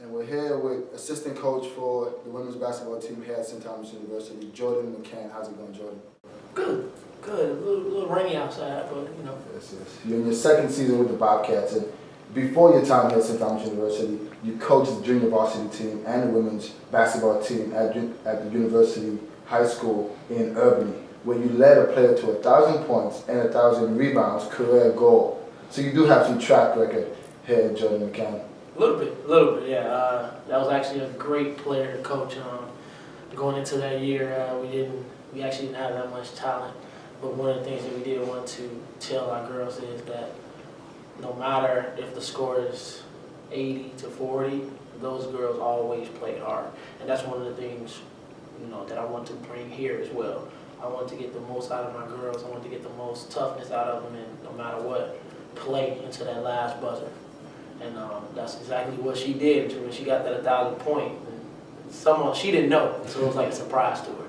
And we're here with assistant coach for the women's basketball team here at St. Thomas University, Jordan McCann. How's it going, Jordan? Good. A little rainy outside, but you know. Yes. You're in your second season with the Bobcats, and before your time here at St. Thomas University, you coached the junior varsity team and the women's basketball team at the University High School in Albany, where you led a player to 1,000 points and 1,000 rebounds, career goal. So you do have some track record here at Jordan McCann. A little bit, yeah. That was actually a great player to coach. Going into that year, we actually didn't have that much talent. But one of the things that we did want to tell our girls is that no matter if the score is 80-40, those girls always play hard, and that's one of the things, you know, that I want to bring here as well. I want to get the most out of my girls. I want to get the most toughness out of them, and no matter what, play into that last buzzer. And that's exactly what she did when she got that 1,000 point. She didn't know, so it was like a surprise to her.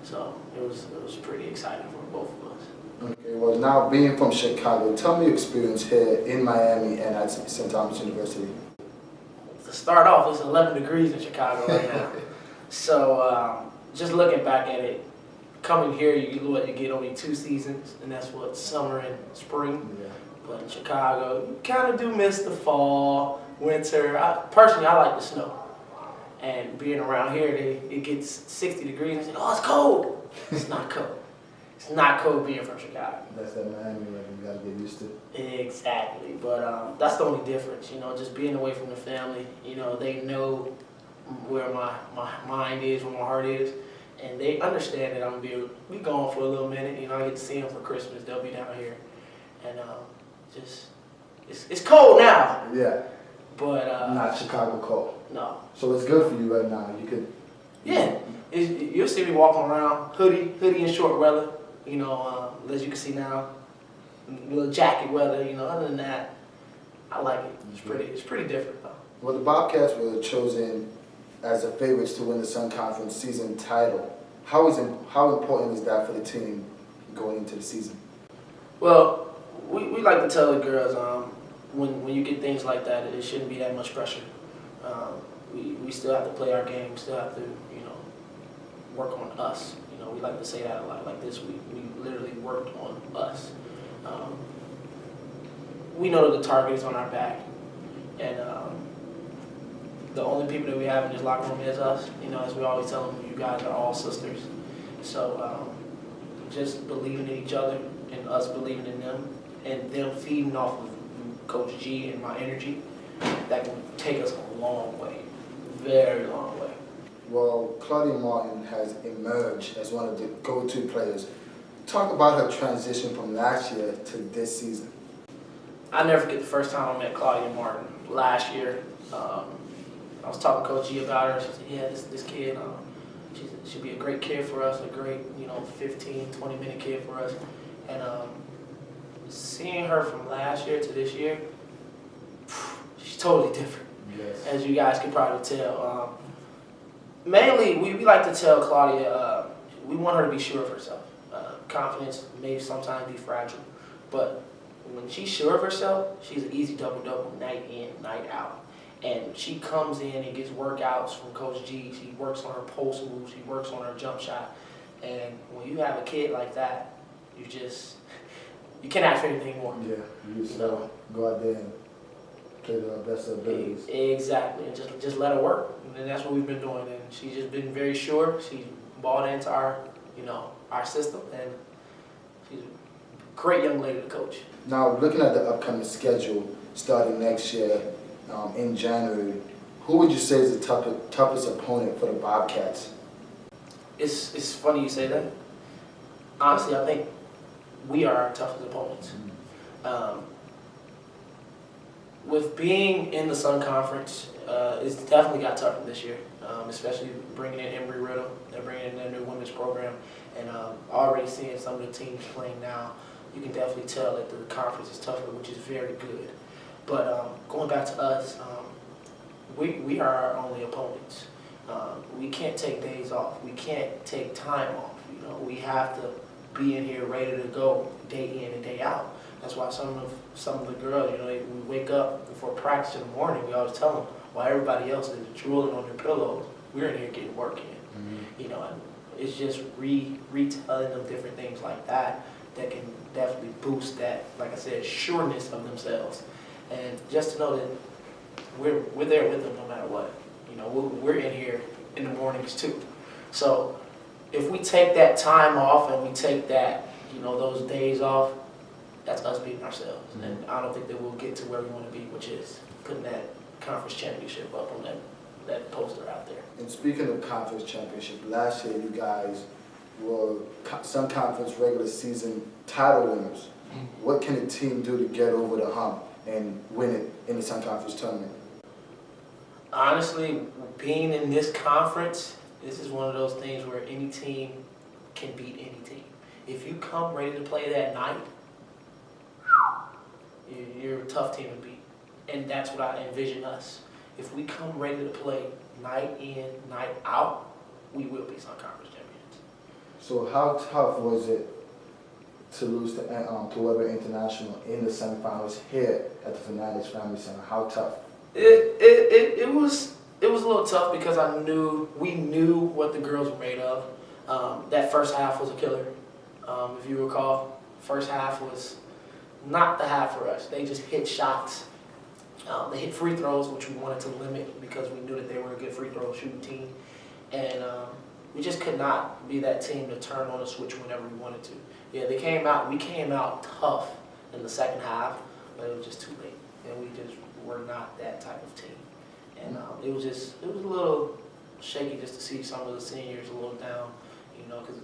So it was pretty exciting for both of us. Okay, well, now being from Chicago, tell me your experience here in Miami and at St. Thomas University. To start off, it's 11 degrees in Chicago right now. So just looking back at it, coming here, you get only 2 seasons, and that's what, summer and spring. Yeah. But in Chicago, you kind of do miss the fall, winter. Personally, I like the snow. And being around here, it gets 60 degrees and say, oh, it's cold. It's not cold. It's not cold being from Chicago. That's that Miami weather you got to get used to. Exactly. But that's the only difference, you know, just being away from the family. You know, they know where my mind is, where my heart is. And they understand that I'm going to be gone for a little minute. You know, I get to see them for Christmas. They'll be down here. And it's cold now. Yeah. But not Chicago cold. No. So it's good for you right now. You could. Yeah. You'll see me walking around hoodie and short weather. You know, as you can see now, little jacket weather. You know, other than that, I like it. It's pretty different though. Well, the Bobcats were chosen as the favorites to win the Sun Conference season title. How important is that for the team going into the season? Well, we like to tell the girls when you get things like that, it shouldn't be that much pressure. We still have to play our game. We still have to, you know, work on us. You know, we like to say that a lot. Like this week, we literally worked on us. We know that the target is on our back, and the only people that we have in this locker room is us. You know, as we always tell them, you guys are all sisters. So just believing in each other and us believing in them, and them feeding off of Coach G and my energy, that can take us a long way, very long way. Well, Claudia Martin has emerged as one of the go-to players. Talk about her transition from last year to this season. I never forget the first time I met Claudia Martin last year. I was talking to Coach G about her. She said, yeah, this kid, she'd be a great kid for us, a great, you know, 15, 20-minute kid for us. And seeing her from last year to this year, she's totally different. Yes. As you guys can probably tell. Mainly, we like to tell Claudia, we want her to be sure of herself. Confidence may sometimes be fragile, but when she's sure of herself, she's an easy double-double night in, night out. And she comes in and gets workouts from Coach G. She works on her post moves. She works on her jump shot. And when you have a kid like that, you can't ask for anything more. Yeah, you just go out there and play to our best abilities. Exactly, and just let her work. And that's what we've been doing. And she's just been very sure. She's bought into our system, and she's a great young lady to coach. Now, looking at the upcoming schedule starting next year in January, who would you say is the toughest opponent for the Bobcats? It's funny you say that. Honestly, I think we are our toughest opponents. With being in the Sun Conference, it's definitely got tougher this year, especially bringing in Embry Riddle. They're bringing in their new women's program, and already seeing some of the teams playing now, you can definitely tell that the conference is tougher, which is very good. But going back to us, we are our only opponents. We can't take days off. We can't take time off. You know, we have to be in here ready to go day in and day out. That's why some of the girls, you know, we wake up before practice in the morning. We always tell them, while everybody else is drooling on their pillows, we're in here getting work in. You know, and it's just retelling them different things like that can definitely boost that, like I said, sureness of themselves. And just to know that we're there with them no matter what. You know, we're in here in the mornings too. So if we take that time off and we take that, you know, those days off, that's us beating ourselves. And I don't think that we'll get to where we want to be, which is putting that conference championship up on that poster out there. And speaking of conference championship, last year you guys were Sun Conference regular season title winners. What can a team do to get over the hump and win it in the Sun Conference tournament? Honestly, being in this conference, this is one of those things where any team can beat any team. If you come ready to play that night, you're a tough team to beat. And that's what I envision us. If we come ready to play night in, night out, we will be Sun Conference champions. So how tough was it to lose to Weber International in the semifinals here at the Fernandez Family Center? How tough? It was a little tough because we knew what the girls were made of. That first half was a killer. If you recall, first half was not the half for us. They just hit shots. They hit free throws, which we wanted to limit because we knew that they were a good free throw shooting team. And we just could not be that team to turn on a switch whenever we wanted to. Yeah, we came out tough in the second half, but it was just too late. And we just were not that type of team. And it was a little shaky just to see some of the seniors a little down, you know, because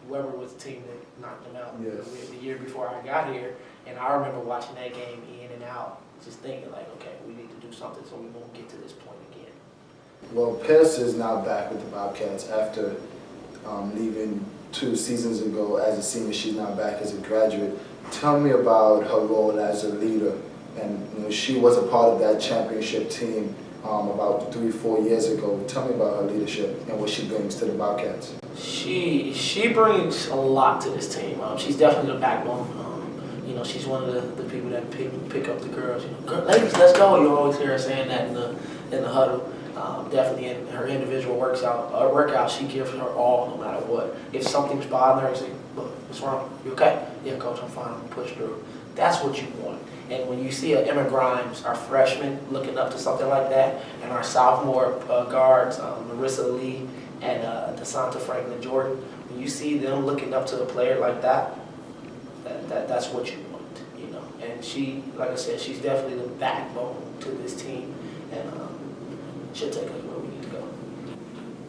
Weber was the team that knocked them out the year before I got here. And I remember watching that game in and out, just thinking like, okay, we need to do something so we won't get to this point again. Well, Pierce is now back with the Bobcats after leaving 2 seasons ago as a senior. She's now back as a graduate. Tell me about her role as a leader. And you know, she was a part of that championship team about 3-4 years ago. Tell me about her leadership and what she brings to the Bobcats. She brings a lot to this team. She's definitely the backbone. You know, she's one of the people that pick up the girls. You know, ladies, let's go. You always hear her saying that in the huddle. Definitely in her individual workout, she gives her all no matter what. If something's bothering her, say, look, what's wrong? You okay? Yeah, coach, I'm fine. I'm push through. That's what you want. And when you see Emma Grimes, our freshman, looking up to something like that, and our sophomore guards, Marissa Lee and DeSanta Franklin Jordan, when you see them looking up to a player like that, that's what you want, you know. And she, like I said, she's definitely the backbone to this team, and she'll take us where we need to go.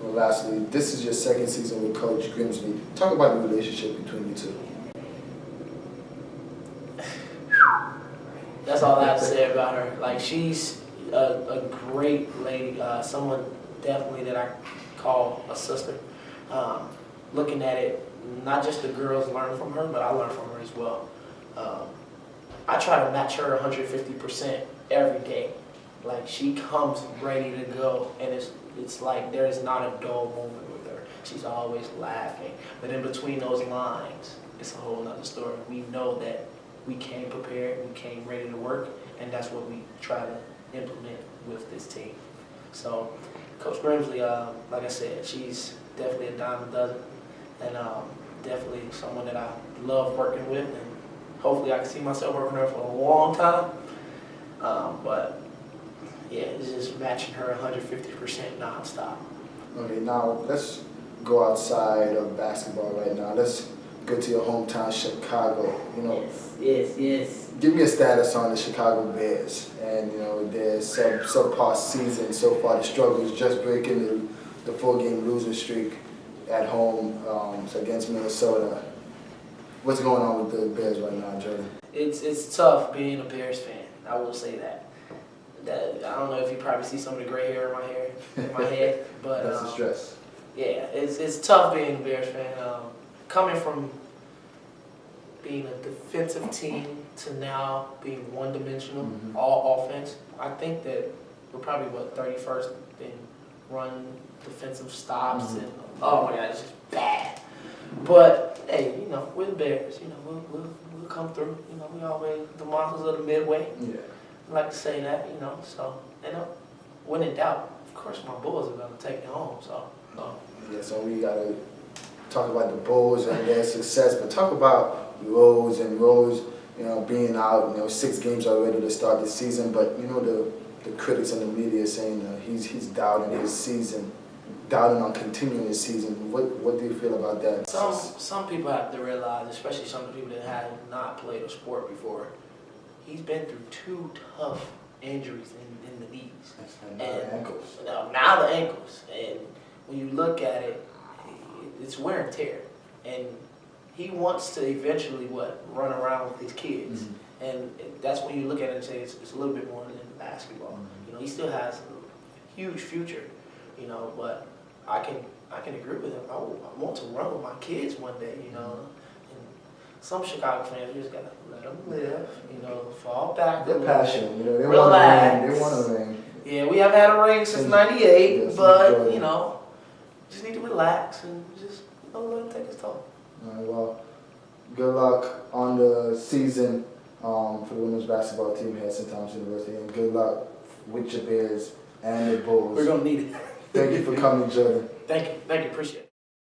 Well, lastly, this is your second season with Coach Grimsley. Talk about the relationship between you two. That's all I have to say about her. Like, she's a great lady, someone definitely that I call a sister. Looking at it, not just the girls learn from her, but I learn from her as well. I try to match her 150% every day. Like, she comes ready to go, and it's like there is not a dull moment with her. She's always laughing. But in between those lines, it's a whole nother story. We know that we came prepared, we came ready to work, and that's what we try to implement with this team. So, Coach Grimsley, like I said, she's definitely a dime a dozen, and definitely someone that I love working with, and hopefully I can see myself working with her for a long time. But yeah, it's just matching her 150% nonstop. Okay, now let's go outside of basketball right now. Let's go to your hometown, Chicago. You know, yes. Give me a status on the Chicago Bears and, you know, their subpar season so far. The struggles just breaking the 4-game losing streak at home against Minnesota. What's going on with the Bears right now, Jordan? It's tough being a Bears fan. I will say that. I don't know if you probably see some of the gray hair in my head, but that's the stress. Yeah, it's tough being a Bears fan. Coming from being a defensive team to now being one-dimensional, all offense. I think that we're probably 31st in run defensive stops, and oh my God, it's just bad. But hey, you know, we're the Bears. You know, we'll come through. You know, we always the monsters of the Midway. Yeah. I like to say that. You know, so you know, when in doubt, of course my Bulls are going to take it home. So, Yeah, so we got to talk about the Bulls and their success, but talk about Rose and Rose, being out, 6 games already to start the season, but, the critics and the media saying he's doubting his season, doubting on continuing his season. What do you feel about that? some people have to realize, especially some of the people that have not played a sport before, he's been through 2 tough injuries in the knees. And the ankles. Now the ankles. And when you look at it, it's wear and tear. And he wants to eventually, run around with his kids. Mm-hmm. And that's when you look at it and say it's a little bit more than basketball. Mm-hmm. He still has a huge future, but I can agree with him. I want to run with my kids one day, And some Chicago fans, you just got to let them live, fall back. They're passionate, they relax. want to ring. Yeah, we have had a ring since '98, yes, but, just need to relax and just let him take his toll. All right, well, good luck on the season for the women's basketball team here at St. Thomas University, and good luck with your Bears and the Bulls. We're going to need it. Thank you for coming, Jordan. Thank you. Appreciate it.